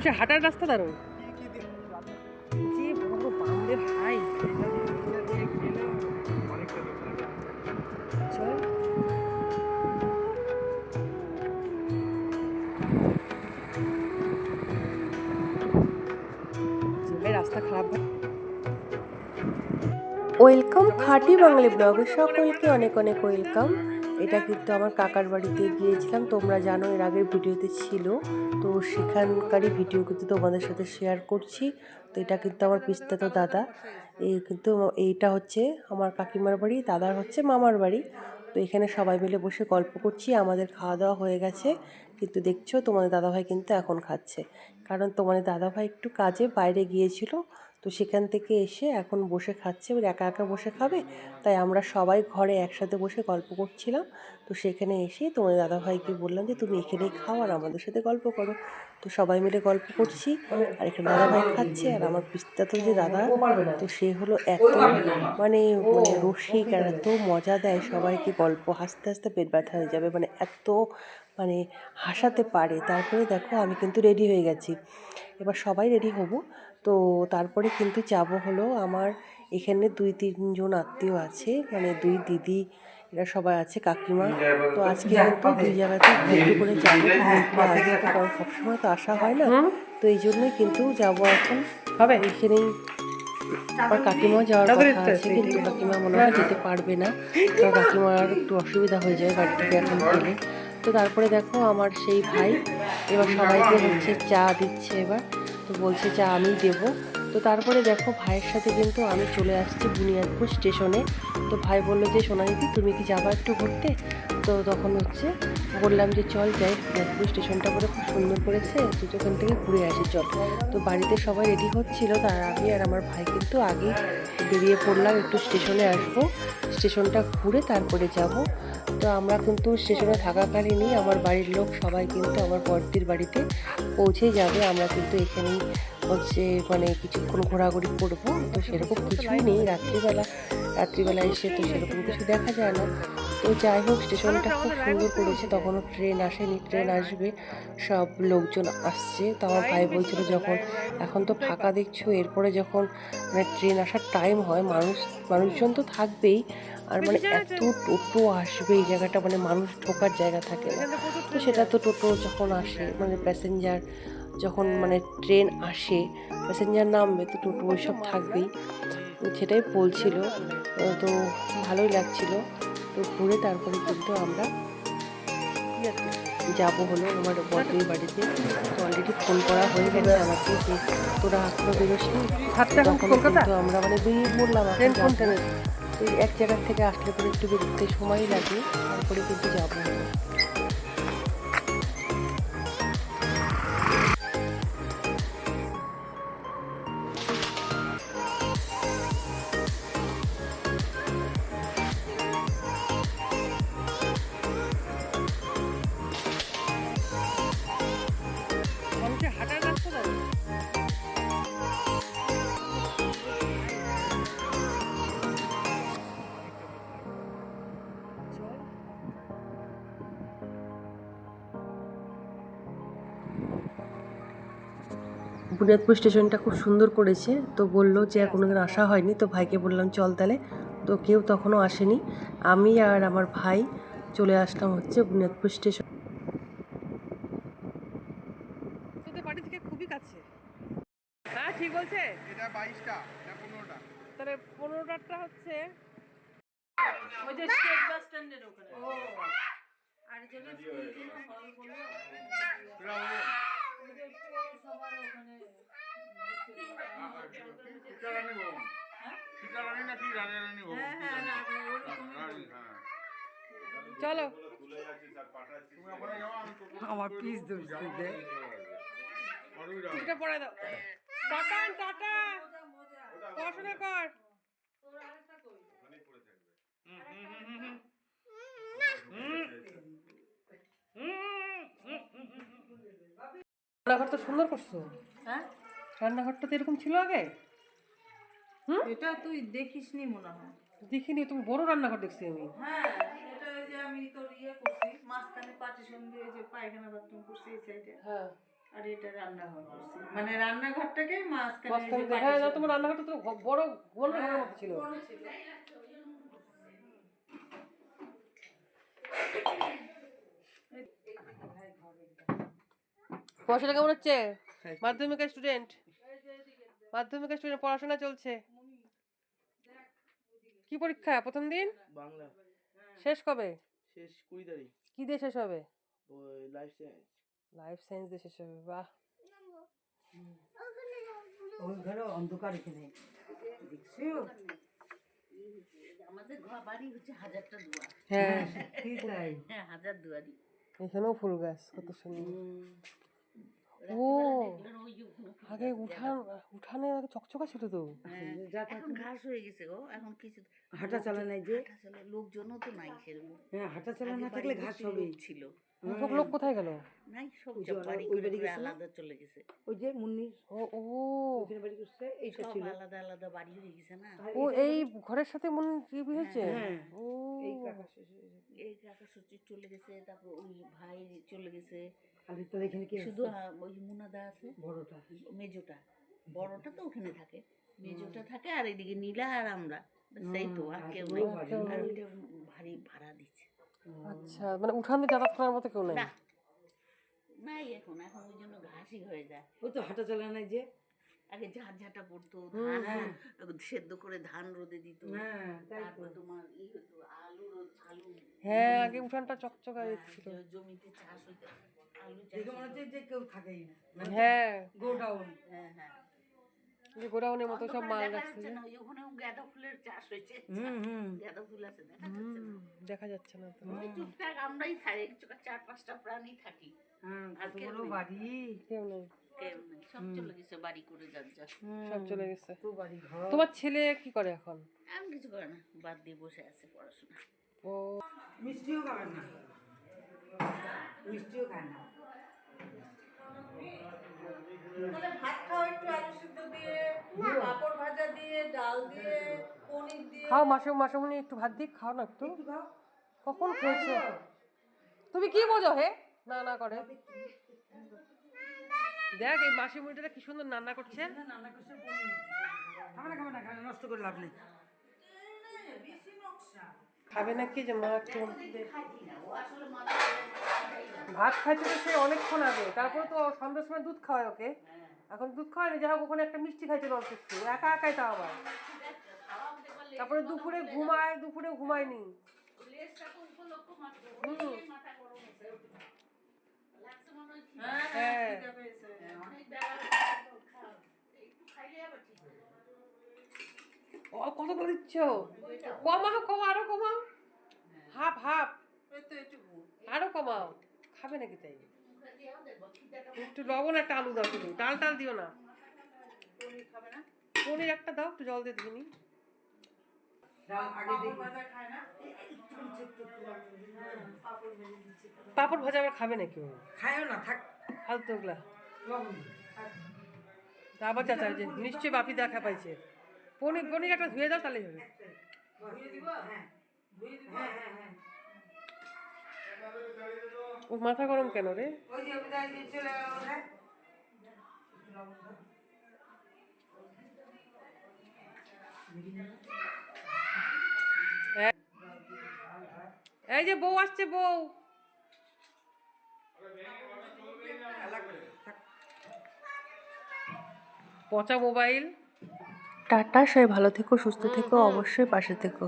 মানুষের হাঁটার রাস্তা দারুণ, যে বড় বাউন্ডের হাই। চল রাস্তা খারাপ। ওয়েলকাম খাঁটি বাঙালি ব্লগে সকলকে অনেক অনেক ওয়েলকাম। এটা কিন্তু আমার কাকার বাড়িতে গিয়েছিলাম, তোমরা জানো এর আগের ভিডিওতে ছিল, তো সেখানকারই ভিডিও কিন্তু তোমাদের সাথে শেয়ার করছি। তো এটা কিন্তু আমার পিস্তাতো দাদা, এই কিন্তু এইটা হচ্ছে আমার কাকিমার বাড়ি, দাদার হচ্ছে মামার বাড়ি। তো এখানে সবাই মিলে বসে গল্প করছি, আমাদের খাওয়া দাওয়া হয়ে গেছে। কিন্তু দেখছো তোমাদের দাদাভাই কিন্তু এখন খাচ্ছে, কারণ তোমাদের দাদাভাই একটু কাজে বাইরে গিয়েছিল, তো সেখান থেকে এসে এখন বসে খাচ্ছে। এবার একা একা বসে খাবে, তাই আমরা সবাই ঘরে একসাথে বসে গল্প করছিলাম। তো সেখানে এসে তোমার দাদাভাইকে বললাম যে তুমি এখানেই খাও আর আমাদের সাথে গল্প করো। তো সবাই মিলে গল্প করছি, আর এখানে দাদাভাই খাচ্ছে। আর আমার পিস্তাতো যে দাদা, তো সে হলো এত মানে মানে রসিক আর এত মজা দেয় সবাইকে, গল্প হাসতে হাসতে পেট ব্যথা হয়ে যাবে, মানে এত মানে হাসাতে পারে। তারপরে দেখো আমি কিন্তু রেডি হয়ে গেছি, এবার সবাই রেডি হব। তো তারপরে কিন্তু যাব হলো আমার এখানে 2-3 জন আত্মীয় আছে, মানে 2 দিদি, এরা সবাই আছে, কাকিমা। তো আজকে কিন্তু 2 জায়গাতে ঘুরতে করে যাবো, ঘুরতে আসবো, কারণ সবসময় তো আসা হয় না। তো এই জন্যই কিন্তু যাব এখন হবে এখানেই। আমার কাকিমাও যাওয়ার কথা আছে, কিন্তু কাকিমা মনে হয় যেতে পারবে না, কারণ কাকিমার একটু অসুবিধা হয়ে যায় বাড়ি থেকে এখন গেলে। তো তারপরে দেখো আমার সেই ভাই এবার সবাইকে হচ্ছে চা দিচ্ছে এবার, তো বলছে চা আমি দেবো। তো তারপরে দেখো ভাইয়ের সাথে কিন্তু আমি চলে আসছি বুনিয়াদপুর স্টেশনে। তো ভাই বললো যে সোনা দিদি তুমি কি যাবা একটু ঘুরতে? তো তখন হচ্ছে বললাম যে চল যাই, বুনিয়াদপুর স্টেশনটা করে খুব সুন্দর করেছে, তো ওখান থেকে ঘুরে আসি চল। তো বাড়িতে সবাই রেডি হচ্ছিল, তার আমি আর আমার ভাই কিন্তু আগেই বেরিয়ে পড়লাম, একটু স্টেশনে আসবো, স্টেশনটা ঘুরে তারপরে যাব। তো আমরা কিন্তু স্টেশনে থাকাকালীনই আমার বাড়ির লোক সবাই কিন্তু আমার বড়দির বাড়িতে পৌঁছে যাবে। আমরা কিন্তু এখানেই হচ্ছে মানে কিছুক্ষণ ঘোরাঘুরি করবো। তো সেরকম কিছুই নেই, রাত্রিবেলা এসে তো সেরকম কিছু দেখা যায় না। তো যাই হোক স্টেশনটা খুব সুন্দর করেছে, তখনও ট্রেন আসেনি, ট্রেন আসবে, সব লোকজন আসছে। তো আমার ভাই বলছিল যখন এখন তো ফাঁকা দেখছো, এরপরে যখন মানে ট্রেন আসার টাইম হয় মানুষজন তো থাকবেই, আর মানে এত টোটো আসবে এই জায়গাটা, মানে মানুষ ঢোকার জায়গা থাকে না। তো সেটা তো টোটো যখন আসে মানে প্যাসেঞ্জার যখন মানে ট্রেন আসে প্যাসেঞ্জার নামবে, তো টোটো ওইসব থাকবেই, সেটাই বলছিল। তো ভালোই লাগছিল। তো ঘুরে তারপরে কিন্তু আমরা যাব হলো আমার বড়দের বাড়িতে। তো অলরেডি ফোন করা হয়ে গেছে আমাকে যে তোরা এখনো বেরোসনি, তখন কিন্তু আমরা মানে বেরিয়ে পড়লাম এখন যাবো। তো এক জায়গার থেকে আসলে পরে একটু বেরোতে সময় লাগে, তারপরে কিন্তু যাবো হলো। মানুষের হাঁটার রাস্তা দারুণ, চল বুনিয়াদপুর স্টেশনটা খুব সুন্দর করেছে। তো বললো যে আর কোনোদিন আসা হয়নি, তো ভাইকে বললাম চল তাহলে। তো কেউ তখনও আসেনি, আমি আর আমার ভাই চলে আসলাম হচ্ছে বুনিয়াদপুর স্টেশন। তোদের বাড়ি থেকে খুবই কাছে। হ্যাঁ ঠিক বলছে, এটা 22টা এটা 15টা। তাহলে 15টা হচ্ছে ওই যে স্টেট বাস স্ট্যান্ডের ওখানে। ও আর যেটা স্কুল ছিল হল বললো ওই যে সবার ওখানে রানী ভবন। হ্যাঁ রানী নাকি রানী ভবন? হ্যাঁ হ্যাঁ রানী, হ্যাঁ। চলো। তুমি ওখানে যাও, আমি আমার পিস ধরছে দে, অরুই রাও। এটা পড়ায় দাও। টাটা টাটা, পড়াশোনা কর। রান্নাঘর তো সুন্দর করছো, হ্যাঁ রান্নাঘরটা তো এরকম ছিল আগে? এটা তুই দেখিসনি মনে হয়। দেখিনি, তুমি বড় রান্নাঘর দেখছি আমি। হ্যাঁ এটা ওই যে আমি তোর করছি মাঝখানে পার্টিশন দিয়ে যে পায়খানা বাথরুম করছি এই সাইডে। হ্যাঁ আর এটা রান্নাঘর করছি, মানে রান্নাঘরটাকে মাঝখানে এই মাঝখান যে দিয়ে, হ্যাঁ partition তোমার রান্নাঘরটা তো বড় গোল ঘরের মতো ছিল। বড় ছিল। পড়াশোনা কেমন হচ্ছে? মাধ্যমিকের স্টুডেন্ট, মাধ্যমিকের স্টুডেন্ট পড়াশোনা চলছে। কি পরীক্ষা প্রথম দিন? বাংলা শেষ কবে? শেষ 20 তারিখ। কি দিয়ে শেষ হবে? ওই লাইফ সায়েন্স। লাইফ সায়েন্স দিয়ে শেষ হবে, বাহ। ওই ঘরে অন্ধকার এখানে দেখছো? আমাদের ঘর বাড়ি হচ্ছে হাজারটা দুয়ার। হ্যাঁ ঠিক তাই। হ্যাঁ, হাজার দুয়ারি। এখানেও ফুল গাছ কত সুন্দর। ও দেখলেন ওই যে আগে উঠানে আগে চকচকা ছিল তো। এখন ঘাস হয়ে গেছে গো, এখন কিছু হাঁটা চলা নাই যে। হাঁটা চলে, লোকজনও তো নাই সেরকম। হ্যাঁ, হাঁটা চলা আগে না থাকলে বাড়ি ঘাস ভর্তি হবে। লোক ছিল, সব লোক কোথায় গেল? নাই সব ওই যে বাড়ি ওই করে বাড়ি করে গেছে না? আলাদা চলে গেছে। ওই যে মুন্নির ও ও ওখানে বাড়ি করছে, এইটা সব ছিল। আলাদা আলাদা বাড়ি হয়ে গেছে না। আর ও এই ঘরের সাথে মন কি হয়েছে? হ্যাঁ। ও এই কাকা শেষ হয়ে গেছে। এই কাকা সচিব চলে গেছে, তারপর ওই ভাই চলে গেছে, খালি তো এখানে কি শুধু আছে? ওই মুনাদা আছে, বড়টা। মেজোটা, বড়টা তো ওখানে থাকে, মেজোটা থাকে, আর এদিকে নীলা আর আমরা, সেই তো আর কেউ নেই। আর ওইটা ভারী ভাড়া দিচ্ছে। আচ্ছা, মানে উঠানে যাতায়াত করার মতো কেউ নেই? না নাই এখন, এখন ওই জন্য ঘাসই হয়ে যায়। ওই তো হাঁটা চলা নাই যে। আগে ঝাঁট ঝাঁটা পড়তো, ধান সেদ্ধ করে ধান রোদে দিত, হ্যাঁ, তাই তো। তারপর তোমার ই হতো আলু আলু হ্যাঁ আগে উঠানটা চকচকা ছিল। জমিতে চাষ হইতো, আলু চাষ দেখে মনে হচ্ছে যে কেউ থাকেই না। হ্যাঁ গোডাউন। হ্যাঁ হ্যাঁ। যে গোডাউনের মতো সব মাল দেখা রাখছে। যাচ্ছে না, ওই ওখানেও গাঁদা ফুলের চাষ হয়েছে, গাঁদা ফুল আছে, দেখা যাচ্ছে না। দেখা যাচ্ছে না তো। ওই টুকটাক আমরাই থাকি, 4-5টা প্রাণী থাকি, হ্যাঁ, আর কত কেউ বড় নেই। বাড়ি। কেউ নেই, কেউ নেই, সব চলে গেছে বাড়ি করে যার যার। সব চলে গেছে। তো বাড়ি ঘর। তোমার ছেলে কি করে এখন? এখন কিছু করে না, বাদ দিয়ে বসে আছে পড়াশোনা। ও মিষ্টিও খাবেন না। মিষ্টিও খায় না। তাহলে ভাত খাও একটু আলু সিদ্ধ দিয়ে, পাঁপড় ভাজা দিয়ে, ডাল দিয়ে, পনির দিয়ে। খাও, মাসুমনি একটু ভাত দিক, খাও না একটু। একটু খাও। কখন খেয়েছো? তুমি কি বোঝো হে? না না করে। দেখ এই মাসিমণিটা কি সুন্দর রান্না করছে। রান্না করছে পনির। খাবে না, খাবে না, নষ্ট করে লাভ নেই। খাবে না কি যে মা একটু খাইছি না, ও আসলে মাথা ভাত খাইতে তো সে অনেকক্ষণ আগে, তারপরে তো সন্ধ্যার সময় দুধ খাওয়ায় ওকে। এখন দুধ খাওয়ায় না, যাই হোক ওখানে একটা মিষ্টি খাইছিল অল্প একটু, একা একাই তা আবার। তারপরে দুপুরে ঘুমায়নি। লেজটা তো উপলক্ষ মাত্র, মাথা গরম হয়েছে, লাগছে মনে হয় খিদে। হ্যাঁ অনেক বেলা খাও, একটু খাইলে আবার ঠিক হয়ে যাবে। ও কতগুলো দিচ্ছ? কমাও আরো কমাও, হাফ এই তো এটুকু। আরো কমাও। খাবে নাকি তাই? মুখে দিয়েও দেখবো খিদেটা। একটু লবণ একটা আলু দাও, শুধু ডাল দিও না। পনির খাবে না? পনির একটা দাও, একটু জল দিয়ে দিইনি। ডাল আগে পাঁপড় দেখি। ভাজা খায় না? পাঁপড় ভাজা আবার খাবে নাকি ও? খায়ও না, থাক। ফালতু ওগুলা। লবণ। থাক। তা আবার চাচা যে নিশ্চয়ই বাপি দেখা পাইছে। পনির একটা ধুয়ে দাও তাহলেই হবে। ধুয়ে দিব? হ্যাঁ, ধুয়ে দিব? হ্যাঁ। ওর মাথা গরম কেন রে? ওই যে বিদায় দিয়ে চলে গেল কোথায়? লবণ দাও। এই যে বউ আসছে, বউ। পচা মোবাইল। টাটা, সবাই ভালো থেকো, সুস্থ থেকো, অবশ্যই পাশে থেকো।